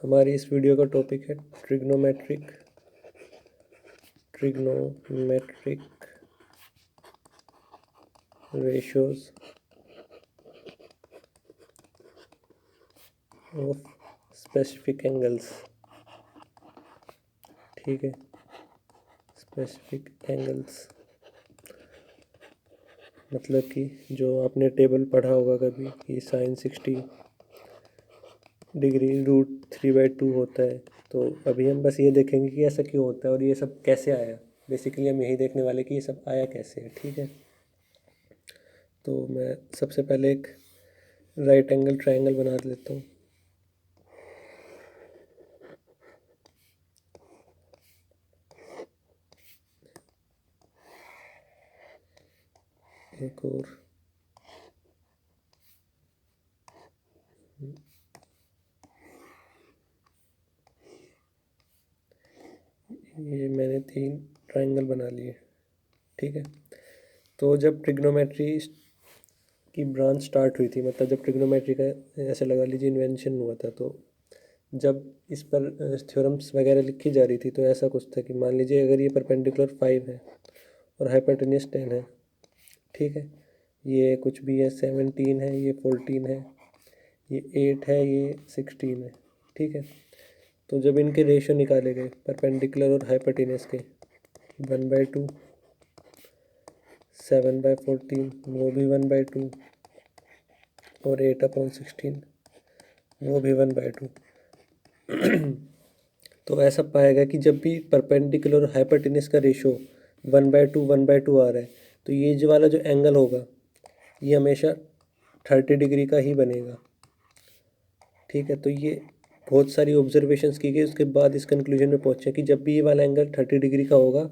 हमारी इस वीडियो का टॉपिक है trigonometric ratios of specific angles. ठीक है, स्पेसिफिक एंगल्स मतलब कि जो आपने टेबल पढ़ा होगा कभी कि साइन 60 डिग्री √3/2 होता है। तो अभी हम बस ये देखेंगे कि ऐसा क्यों होता है और ये सब कैसे आया। बेसिकली हम यही देखने वाले कि ये सब आया कैसे है। ठीक है, तो मैं सबसे पहले एक राइट एंगल ट्रायंगल बना लेता हूँ। एक और ये मैंने 3 ट्रायंगल बना लिए। ठीक है, तो जब ट्रिग्नोमेट्री की ब्रांच स्टार्ट हुई थी, मतलब जब ट्रिग्नोमेट्री का ऐसे लगा लीजिए इन्वेंशन हुआ था, तो जब इस पर थ्योरम्स वगैरह लिखी जा रही थी तो ऐसा कुछ था कि मान लीजिए अगर ये परपेंडिकुलर 5 है और हाइपोटेन्यूज 10 है। ठीक है, ये कुछ भी है, 17 है, ये 14 है, ये 8 है, ये 16 है। ठीक है, तो जब इनके रेशियो निकाले गए परपेंडिकुलर और हाइपोटेन्यूज के 1/2, 7/14 वो भी 1/2 और 8/16 वो भी 1/2। तो ऐसा पाएगा कि जब भी परपेंडिकुलर और हाइपोटेन्यूज का रेशियो 1/2 आ रहा है तो ये जो वाला जो एंगल होगा ये हमेशा 30 डिग्री का ही बनेगा। ठीक है, तो ये बहुत सारी ऑब्जर्वेशंस की गई, उसके बाद इस कंक्लूजन में पहुंचे कि जब भी ये वाला एंगल 30 डिग्री का होगा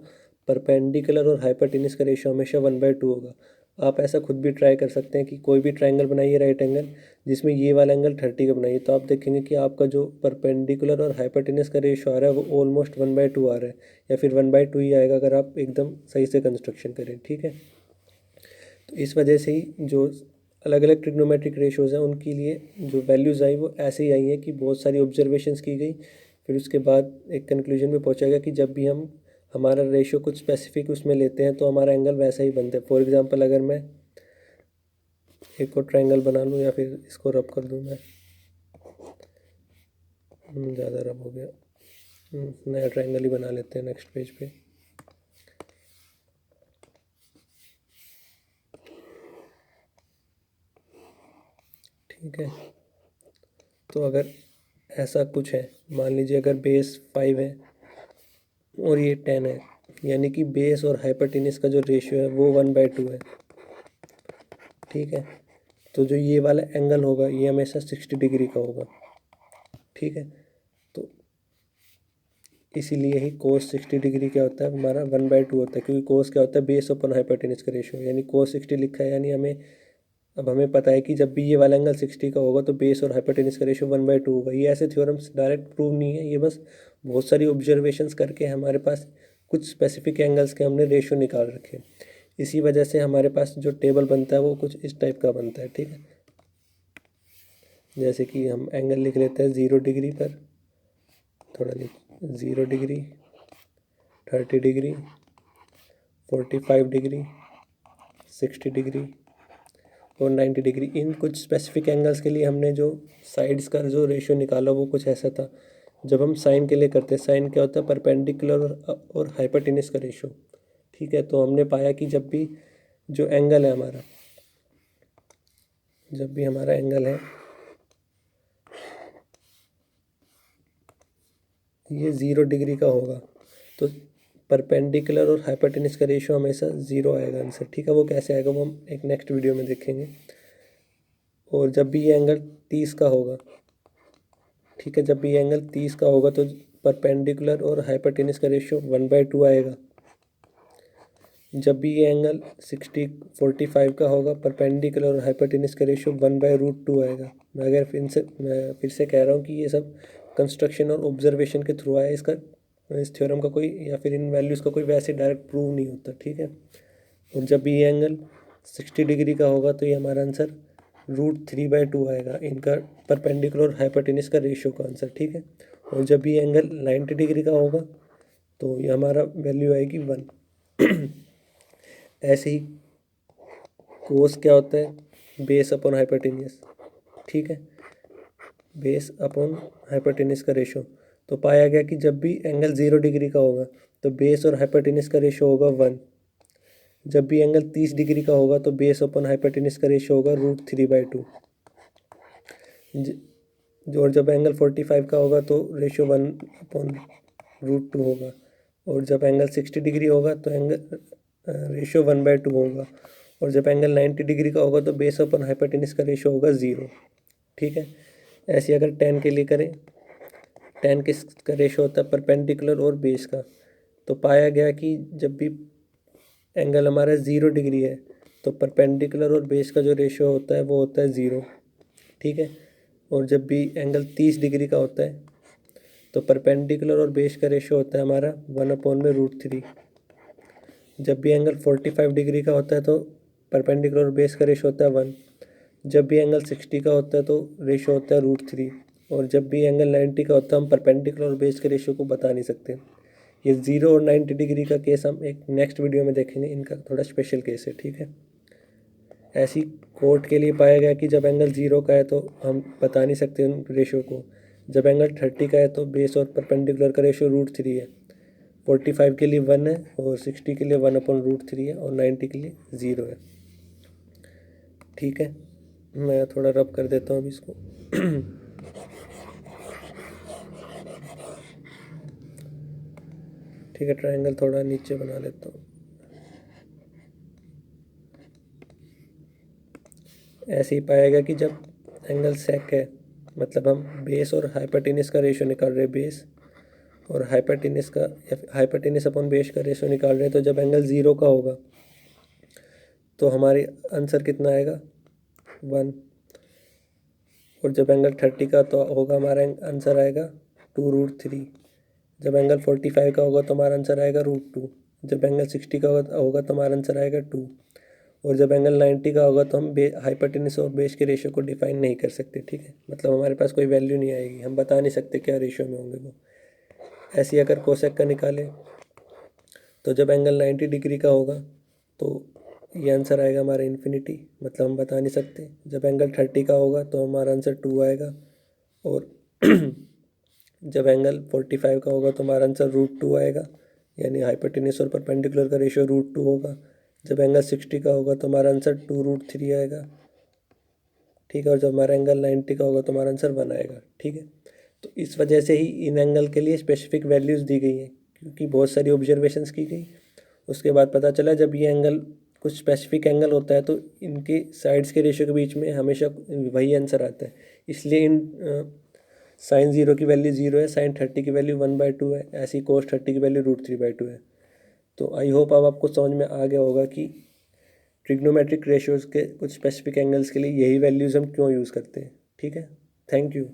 परपेंडिकुलर और हाइपोटेन्यूज का रेशियो हमेशा 1/2 होगा। आप ऐसा खुद भी ट्राई कर सकते हैं कि कोई भी ट्रायंगल बनाइए राइट एंगल जिसमें ये वाला एंगल 30 का बनाइए, तो आप देखेंगे कि आपका जो परपेंडिकुलर और हाइपोटेन्यूज का रेशियो आ रहा है वो ऑलमोस्ट 1/2 आ रहा है, या फिर 1/2 ही आएगा अगर आप एकदम सही से कंस्ट्रक्शन करें। ठीक है, तो इस वजह से ही जो अलग अलग ट्रिग्नोमेट्रिक रेशियोज़ हैं उनके लिए जो वैल्यूज़ आई वो ऐसे ही आई हैं कि बहुत सारी ऑब्जर्वेशंस की गई, फिर उसके बाद एक कंक्लूजन में पहुंचा गया कि जब भी हम हमारा रेशियो कुछ स्पेसिफिक उसमें लेते हैं तो हमारा एंगल वैसा ही बनता है। फॉर एग्जांपल अगर मैं एक और ट्रायंगल बना लूँ या फिर इसको रब कर दूँ मैं, ज़्यादा रब हो गया, नया ट्रायंगल ही बना लेते हैं नेक्स्ट पेज पे। ठीक है, तो अगर ऐसा कुछ है, मान लीजिए अगर बेस 5 है और ये 10 है, यानी कि बेस और हाइपोटेन्यूज का जो रेशियो है वो 1/2 है। ठीक है, तो जो ये वाला एंगल होगा ये हमेशा 60 डिग्री का होगा। ठीक है, तो इसीलिए ही कोस 60 डिग्री क्या होता है हमारा 1/2 होता है, क्योंकि कोस क्या होता है बेस अपन हाइपोटेन्यूज का रेशियो, यानी कोस 60 लिखा है, यानी हमें पता है कि जब भी ये वाला एंगल 60 का होगा तो बेस और हाइपोटेन्यूज का रेशियो 1/2 होगा। ये ऐसे थ्योरम्स डायरेक्ट प्रूव नहीं है, ये बस बहुत सारी ऑब्जर्वेशंस करके हमारे पास कुछ स्पेसिफिक एंगल्स के हमने रेशियो निकाल रखे हैं। इसी वजह से हमारे पास जो टेबल बनता है वो कुछ इस टाइप का बनता है। ठीक है, जैसे कि हम एंगल लिख लेते हैं 0 डिग्री पर, थोड़ा लिख 0 डिग्री, 30 डिग्री, 45 डिग्री, 60 डिग्री और 90 डिग्री। इन कुछ स्पेसिफिक एंगल्स के लिए हमने जो साइड्स का जो रेशियो निकाला वो कुछ ऐसा था। जब हम साइन के लिए करते हैं, साइन क्या होता है परपेंडिकुलर और हाइपोटेन्यूज का रेशियो। ठीक है, तो हमने पाया कि जब भी जो एंगल है हमारा, जब भी हमारा एंगल है ये 0 डिग्री का होगा तो परपेंडिकुलर और हाइपोटेन्यूज का रेशियो हमेशा 0 आएगा आंसर। ठीक है, वो कैसे आएगा वो हम एक नेक्स्ट वीडियो में देखेंगे। और जब भी ये एंगल 30 का होगा, ठीक है, जब भी ये एंगल 30 का होगा तो परपेंडिकुलर और हाइपोटेन्यूज का रेशियो 1/2 आएगा। जब भी ये एंगल 45 का होगा परपेंडिकुलर और हाइपोटेन्यूज का रेशियो 1/√2 आएगा। मैं फिर से कह रहा हूँ कि ये सब कंस्ट्रक्शन और ऑब्जर्वेशन के थ्रू आया, इस थ्योरम का कोई या फिर इन वैल्यूज़ का कोई वैसे डायरेक्ट प्रूव नहीं होता। ठीक है, और जब भी ये एंगल 60 डिग्री का होगा तो ये हमारा आंसर √3/2 आएगा इनका परपेंडिकुलर और हाइपोटेन्यूज का रेशियो का आंसर, ठीक है। और जब ये एंगल 90 डिग्री का होगा तो ये हमारा वैल्यू आएगी 1। ऐसे ही कोस क्या होता है, बेस अपॉन हाइपोटेन्यूज, ठीक है, बेस अपॉन हाइपोटेन्यूज का रेशो। तो पाया गया कि जब भी एंगल 0 डिग्री का होगा तो बेस और हाइपोटेन्यूज का रेशो होगा 1। जब भी एंगल 30 डिग्री का होगा तो बेस अपॉन हाइपोटेन्यूज का रेशो होगा √3/2। और जब एंगल 45 का होगा तो रेशो 1/√2 होगा। और जब एंगल 60 डिग्री होगा तो एंगल रेशो 1/2 होगा। और जब एंगल 90 डिग्री का होगा तो बेस अपॉन हाइपोटेन्यूज का रेशो होगा 0, ठीक है। ऐसे अगर tan के लिए करें, tan किसका रेशो होता है, परपेंडिकुलर और बेस का। तो पाया गया कि जब भी एंगल हमारा 0 डिग्री है तो परपेंडिकुलर और बेस का जो रेशो होता है वो होता है 0, ठीक है। और जब भी एंगल 30 डिग्री का होता है तो परपेंडिकुलर और बेस का रेशो होता है हमारा 1/√3। जब भी एंगल 45 डिग्री का होता है तो परपेंडिकुलर और बेस का रेशो होता है 1। जब भी एंगल 60 का होता है तो रेशो होता है √3। और जब भी एंगल 90 का होता है हम परपेंडिकुलर और बेस के रेशो को बता नहीं सकते। ये 0 और 90 डिग्री का केस हम एक नेक्स्ट वीडियो में देखेंगे, इनका थोड़ा स्पेशल केस है, ठीक है। ऐसी कोट के लिए पाया गया कि जब एंगल 0 का है तो हम बता नहीं सकते उन रेशो को। जब एंगल 30 का है तो बेस और परपेंडिकुलर का रेशो √3 है। 45 के लिए 1 है और 60 के लिए 1/√3 है और 90 के लिए 0 है, ठीक है। मैं थोड़ा रब कर देता हूँ अभी इसको। ठीक है, ट्रायंगल थोड़ा नीचे बना लेता हूँ। ऐसे ही पाया गया कि जब एंगल सेक है, मतलब हम बेस और हाइपोटेन्यूज का रेशो निकाल रहे हैं, बेस और हाइपोटेन्यूज का हाइपोटेन्यूज अपॉन बेस का रेशो निकाल रहे हैं, तो जब एंगल 0 का होगा तो हमारी आंसर कितना आएगा, 1। और जब एंगल 30 का तो होगा हमारा आंसर आएगा 2√3। जब एंगल 45 का होगा तो हमारा आंसर आएगा √2। जब एंगल 60 का होगा तो हमारा आंसर आएगा 2। और जब एंगल 90 का होगा तो हम हाइपोटेन्यूज और बेस के रेशियो को डिफाइन नहीं कर सकते, ठीक है। मतलब हमारे पास कोई वैल्यू नहीं आएगी, हम बता नहीं सकते क्या रेशियो में होंगे वो। ऐसे ही अगर कोसेक का निकालें तो जब एंगल 90 डिग्री का होगा तो ये आंसर आएगा हमारा इन्फिनिटी, मतलब हम बता नहीं सकते। जब एंगल 30 का होगा तो हमारा आंसर 2 आएगा। और जब एंगल 45 का होगा तो हमारा आंसर √2 आएगा, यानी हाइपोटेन्यूज और परपेंडिकुलर का रेशियो √2 होगा। जब एंगल 60 का होगा तो हमारा आंसर 2√3 आएगा, ठीक है। और जब हमारा एंगल 90 का होगा तो हमारा आंसर 1 आएगा, ठीक है। तो इस वजह से ही इन एंगल के लिए स्पेसिफिक वैल्यूज़ दी गई हैं, क्योंकि बहुत सारी ऑब्जर्वेशंस की गई। उसके बाद पता चला जब ये एंगल कुछ स्पेसिफिक एंगल होता है तो इनके साइड्स के रेशियो के बीच में हमेशा वही आंसर आता है। इसलिए इन sin 0 की वैल्यू 0 है, sin 30 की वैल्यू 1/2 है, ऐसी cos 30 की वैल्यू √3/2 है। तो आई होप अब आपको समझ में आ गया होगा कि ट्रिग्नोमेट्रिक रेशियोज़ के कुछ स्पेसिफिक एंगल्स के लिए यही वैल्यूज़ हम क्यों यूज़ करते हैं, ठीक है। Thank you.